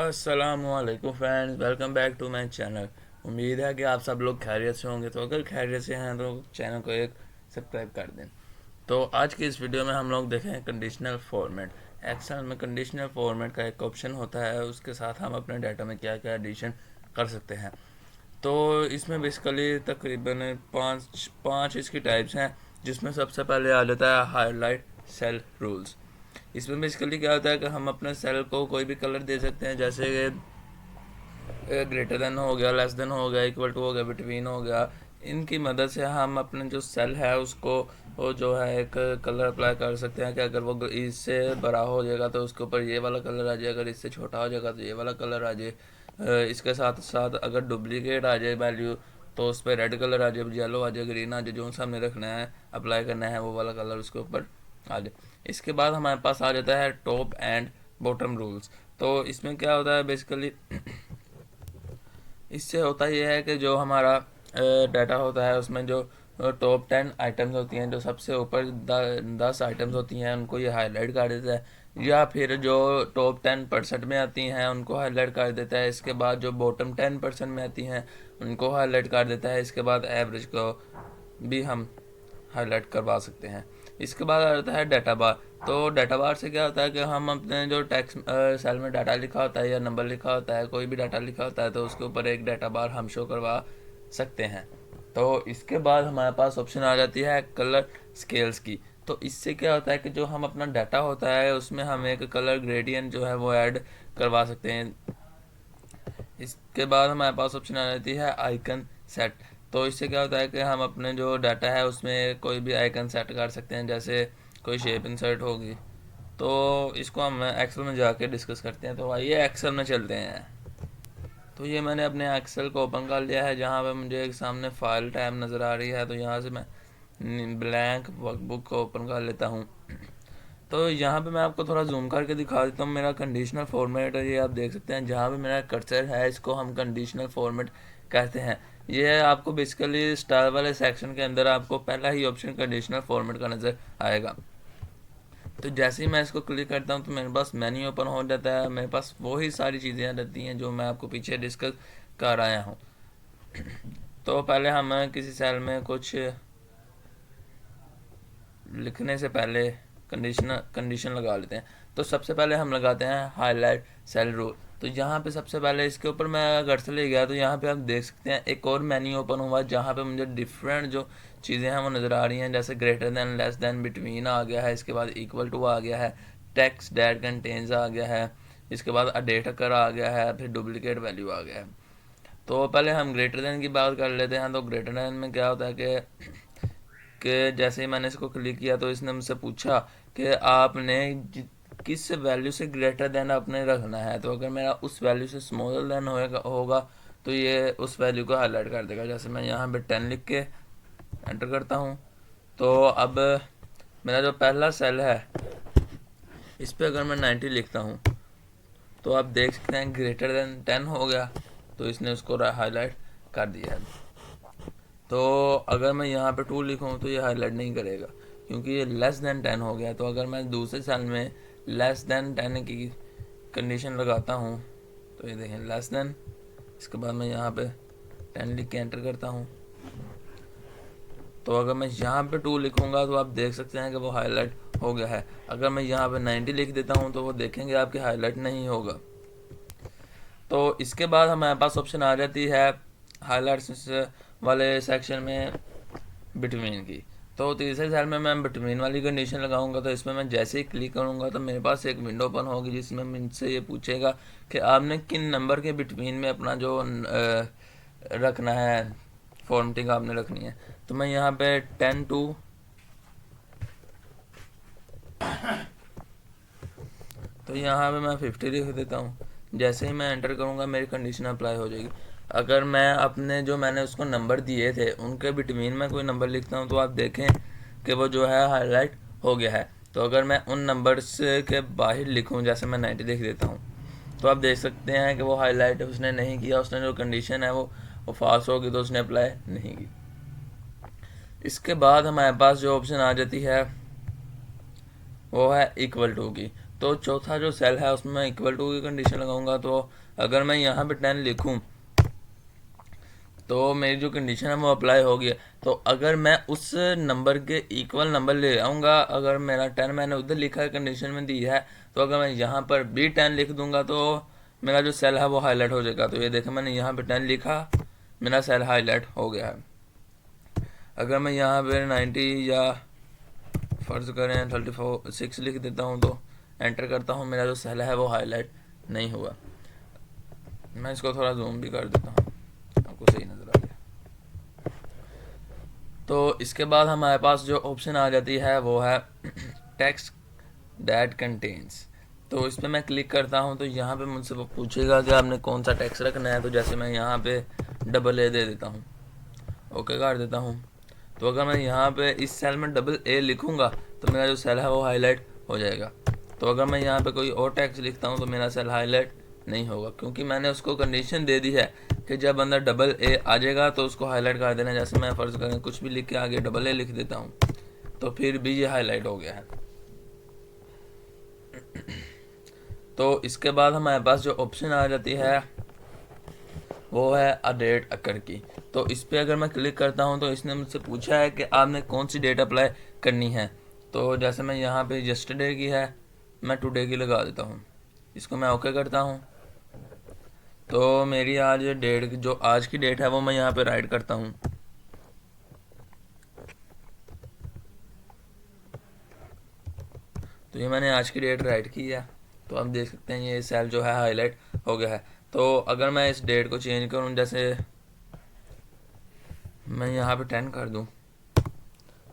अस्सलामुअलैकुम friends, welcome back to my channel. उम्मीद है कि आप सब लोग खैरियत से होंगे। तो अगर खैरियत से हैं तो चैनल को एक सब्सक्राइब कर दें। तो आज की इस वीडियो में हम लोग देखें कंडीशनल फॉर्मेट। एक्सेल में कंडीशनल फॉर्मेट का एक ऑप्शन होता है, उसके साथ हम अपने डाटा में क्या क्या एडिशन कर सकते हैं। तो इसमें बेसिकली तकरीबन पाँच पाँच इसकी टाइप्स हैं, जिसमें सबसे पहले आ जाता है हाईलाइट सेल रूल्स। इसमें बेसिकली क्या होता है कि हम अपने सेल को कोई भी कलर दे सकते हैं, जैसे ग्रेटर देन हो गया, लेस देन हो गया, इक्वल टू हो गया, बिटवीन हो गया। इनकी मदद से हम अपने जो सेल है उसको वो जो है एक कलर अप्लाई कर सकते हैं कि अगर वो इससे बड़ा हो जाएगा तो उसके ऊपर ये वाला कलर आ जाए, अगर इससे छोटा हो जाएगा तो ये वाला कलर आ जाए। इसके साथ साथ अगर डुप्लीकेट आ जाए वैल्यू तो उस पर रेड कलर आ जाए, येलो आ जाए, ग्रीन आ जाए, जो सा हमने रखना है अप्लाई करना है वो वाला कलर उसके ऊपर आ जाए। इसके बाद हमारे पास आ जाता है टॉप एंड बॉटम रूल्स। तो इसमें क्या होता है बेसिकली इससे होता यह है कि जो हमारा डाटा होता है उसमें जो टॉप 10 आइटम्स होती हैं, जो सबसे ऊपर 10 आइटम्स होती हैं, उनको ये हाईलाइट कर देता है। या फिर जो टॉप 10% में आती हैं उनको हाईलाइट कर देता है। इसके बाद जो बॉटम 10% में आती हैं उनको हाईलाइट कर देता है। इसके बाद एवरेज को भी हम हाईलाइट करवा सकते हैं। इसके बाद आ जाता है डाटा बार। तो डाटा बार से क्या होता है कि हम अपने जो टेक्स्ट सेल में डाटा लिखा होता है या नंबर लिखा होता है, कोई भी डाटा लिखा होता है, तो उसके ऊपर एक डाटा बार हम शो करवा सकते हैं। तो इसके बाद हमारे पास ऑप्शन आ जाती है कलर स्केल्स की। तो इससे क्या होता है कि जो हम अपना डाटा होता है उसमें हम एक कलर ग्रेडियंट जो है वो ऐड करवा सकते हैं। इसके बाद हमारे पास ऑप्शन आ जाती है आइकन सेट। तो इससे क्या होता है कि हम अपने जो डाटा है उसमें कोई भी आइकन सेट कर सकते हैं, जैसे कोई शेप इंसर्ट होगी। तो इसको हम एक्सेल में जाके डिस्कस करते हैं। तो आइए एक्सेल में चलते हैं। तो ये मैंने अपने एक्सेल को ओपन कर लिया है, जहाँ पे मुझे एक सामने फाइल टैब नज़र आ रही है। तो यहाँ से मैं ब्लैंक वर्कबुक को ओपन कर लेता हूँ। तो यहाँ पे मैं आपको थोड़ा जूम करके दिखा देता हूँ मेरा कंडीशनल फॉर्मेट है। ये आप देख सकते हैं, जहाँ पे मेरा कर्सर है इसको हम कंडीशनल फॉर्मेट कहते हैं। ये आपको बेसिकली स्टार वाले सेक्शन के अंदर आपको पहला ही ऑप्शन कंडीशनल फॉर्मेट का नज़र आएगा। तो जैसे ही मैं इसको क्लिक करता हूँ तो मेरे पास मेन्यू ओपन हो जाता है। मेरे पास वही सारी चीज़ें आ जाती हैं जो मैं आपको पीछे डिस्कस कर आया हूँ। तो पहले हम किसी सेल में कुछ लिखने से पहले कंडीशन लगा लेते हैं। तो सबसे पहले हम लगाते हैं हाईलाइट सेल रूल। तो यहाँ पे सबसे पहले इसके ऊपर मैं अगर से ले गया तो यहाँ पे आप देख सकते हैं एक और मेन्यू ओपन हुआ, जहाँ पे मुझे डिफरेंट जो चीज़ें हैं वो नज़र आ रही हैं, जैसे greater than, less than, between आ गया है। इसके बाद इक्वल टू आ गया है, टेक्स्ट दैट कंटेन्स आ गया है। इसके बाद अ डेट कर आ गया है, फिर डुप्लीकेट वैल्यू आ गया है। तो पहले हम ग्रेटर देन की बात कर लेते हैं। तो ग्रेटर देन में क्या होता है कि जैसे ही मैंने इसको क्लिक किया तो इसने मुझसे पूछा कि आपने किस वैल्यू से ग्रेटर देन आपने रखना है। तो अगर मेरा उस वैल्यू से स्मॉलर देन होगा तो ये उस वैल्यू को हाईलाइट कर देगा। जैसे मैं यहाँ पे 10 लिख के एंटर करता हूँ। तो अब मेरा जो पहला सेल है इस पर अगर मैं 90 लिखता हूँ तो आप देख सकते हैं ग्रेटर देन 10 हो गया, तो इसने उसको हाईलाइट कर दिया है। तो अगर मैं यहाँ पे 2 लिखूँ तो ये हाईलाइट नहीं करेगा, क्योंकि ये लेस देन 10 हो गया। तो अगर मैं दूसरे सेल में लेस देन 10 की कंडीशन लगाता हूँ तो ये देखें लेस देन, इसके बाद मैं यहाँ पे 10 लिख के एंटर करता हूँ। तो अगर मैं यहाँ पे 2 लिखूँगा तो आप देख सकते हैं कि वो हाईलाइट हो गया है। अगर मैं यहाँ पे 90 लिख देता हूँ तो वो देखेंगे आपकी हाईलाइट नहीं होगा। तो इसके बाद हमारे पास ऑप्शन आ जाती है हाईलाइट्स वाले सेक्शन में बिटवीन की। तो तीसरे सेल में मैं बिटवीन वाली कंडीशन लगाऊंगा। तो इसमें मैं जैसे ही क्लिक करूंगा तो मेरे पास एक विंडो ओपन होगी, जिसमें मुझसे ये पूछेगा कि आपने किन नंबर के बिटवीन में अपना जो रखना है, फॉर्मेटिंग आपने रखनी है। तो मैं यहाँ पे 10 to तो यहाँ पे मैं 50 लिख देता हूँ। जैसे ही मैं एंटर करूँगा मेरी कंडीशन अप्लाई हो जाएगी। अगर मैं अपने जो मैंने उसको नंबर दिए थे उनके बिटवीन में कोई नंबर लिखता हूँ तो आप देखें कि वो जो है हाईलाइट हो गया है। तो अगर मैं उन नंबर्स के बाहर लिखूँ, जैसे मैं 90 लिख देता हूँ, तो आप देख सकते हैं कि वो हाईलाइट उसने नहीं किया। उसने जो कंडीशन है वो फॉल्स होगी, तो उसने अप्लाई नहीं की। इसके बाद हमारे पास जो ऑप्शन आ जाती है वो है इक्वल टू की। तो चौथा जो सेल है उसमें मैं इक्वल टू की कंडीशन लगाऊंगा। तो अगर मैं यहाँ पे 10 लिखूँ तो मेरी जो कंडीशन है वो अप्लाई होगी। तो अगर मैं उस नंबर के इक्वल नंबर ले आऊँगा, अगर मेरा 10 मैंने उधर लिखा है कंडीशन में दी है, तो अगर मैं यहाँ पर भी 10 लिख दूंगा तो मेरा जो सेल है वो हाईलाइट हो जाएगा। तो ये देखें मैंने यहाँ पे 10 लिखा, मेरा सेल हाईलाइट हो गया है। अगर मैं यहाँ पे 90 या फ़र्ज़ करें 36 लिख देता हूँ तो एंटर करता हूँ, मेरा जो सेल है वो हाईलाइट नहीं हुआ। मैं इसको थोड़ा जूम भी कर देता हूँ, आपको सही नज़र आ गया। तो इसके बाद हमारे पास जो ऑप्शन आ जाती है वो है टेक्स्ट दैट कंटेन्स। तो इस पर मैं क्लिक करता हूँ तो यहाँ पे मुझसे वो पूछेगा कि आपने कौन सा टेक्स्ट रखना है। तो जैसे मैं यहाँ पे डबल ए दे देता हूँ, ओके कर देता हूँ। तो अगर मैं यहाँ पे इस सेल में डबल ए लिखूँगा तो मेरा जो सेल है वो हाईलाइट हो जाएगा। तो अगर मैं यहाँ पे कोई और टेक्स्ट लिखता हूँ तो मेरा सेल हाईलाइट नहीं होगा, क्योंकि मैंने उसको कंडीशन दे दी है कि जब अंदर डबल ए आ जाएगा तो उसको हाईलाइट कर देना। जैसे मैं फ़र्ज़ करें कुछ भी लिख के आगे डबल ए लिख देता हूँ तो फिर भी ये हाईलाइट हो गया है। तो इसके बाद हमारे पास जो ऑप्शन आ जाती है वो है अ डेट अकर की। तो इस पर अगर मैं क्लिक करता हूँ तो इसने मुझसे पूछा है कि आपने कौन सी डेट अप्लाई करनी है। तो जैसे मैं यहाँ पे यस्टरडे की है, मैं टुडे की लगा देता हूँ, इसको मैं ओके करता हूँ। तो मेरी आज डेट जो आज की डेट है वो मैं यहाँ पे राइट करता हूँ। तो ये मैंने आज की डेट राइट की है। तो आप देख सकते हैं ये सेल जो है हाईलाइट हो गया है। तो अगर मैं इस डेट को चेंज करूँ, जैसे मैं यहाँ पे 10 कर दूँ,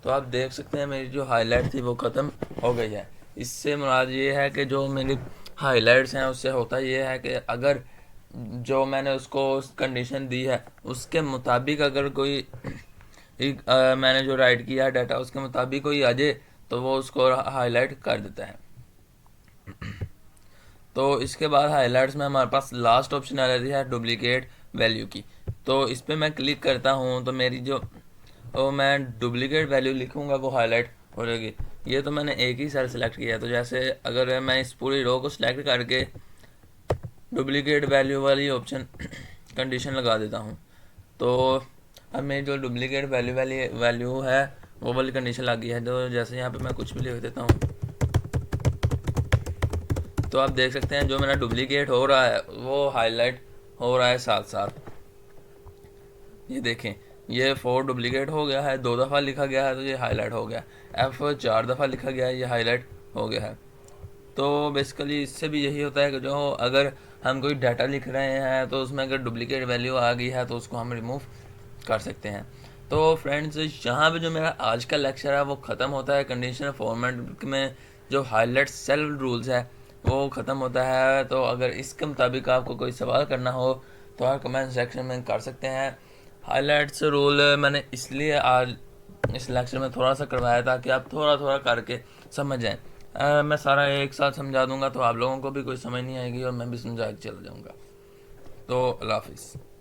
तो आप देख सकते हैं मेरी जो हाईलाइट थी वो ख़त्म हो गई है। इससे मुराद ये है कि जो मेरी हाईलाइट्स हैं उससे होता ये है कि अगर जो मैंने उसको कंडीशन दी है उसके मुताबिक अगर कोई मैंने जो राइट किया है डाटा उसके मुताबिक कोई आ जाए तो वो उसको हाईलाइट कर देता है। तो इसके बाद हाईलाइट्स में हमारे पास लास्ट ऑप्शन आ जाती है डुप्लीकेट वैल्यू की। तो इस पर मैं क्लिक करता हूँ तो मेरी जो मैं डुप्लीकेट वैल्यू लिखूँगा वो हाईलाइट हो जाएगी। ये तो मैंने एक ही सेल सेलेक्ट किया है। तो जैसे अगर मैं इस पूरी रो को सिलेक्ट करके डुप्लीकेट वैल्यू वाली ऑप्शन कंडीशन लगा देता हूँ तो अब मेरी जो डुप्लीकेट वैल्यू है वो वाली कंडीशन लग गई है। तो जैसे यहाँ पे मैं कुछ भी लिख देता हूँ तो आप देख सकते हैं जो मेरा डुप्लीकेट हो रहा है वो हाईलाइट हो रहा है साथ साथ। ये देखें ये 4 डुप्लीकेट हो गया है, 2 दफ़ा लिखा गया है तो ये हाईलाइट हो गया। F 4 दफ़ा लिखा गया है, ये हाईलाइट हो गया है। तो बेसिकली इससे भी यही होता है कि जो अगर हम कोई डाटा लिख रहे हैं तो उसमें अगर डुप्लीकेट वैल्यू आ गई है तो उसको हम रिमूव कर सकते हैं। तो फ्रेंड्स यहाँ पे जो मेरा आज का लेक्चर है वो ख़त्म होता है। कंडीशनल फॉर्मेट में जो हाईलाइट सेल रूल्स है वो ख़त्म होता है। तो अगर इसके मुताबिक आपको कोई सवाल करना हो तो आप कमेंट सेक्शन में कर सकते हैं। हाईलाइट्स रूल मैंने इसलिए आज इस लेक्चर में थोड़ा सा करवाया था कि आप थोड़ा थोड़ा करके समझ जाएँ। मैं सारा एक साथ समझा दूंगा तो आप लोगों को भी कोई समझ नहीं आएगी और मैं भी समझा के चला जाऊंगा। तो अल्लाह हाफिज़।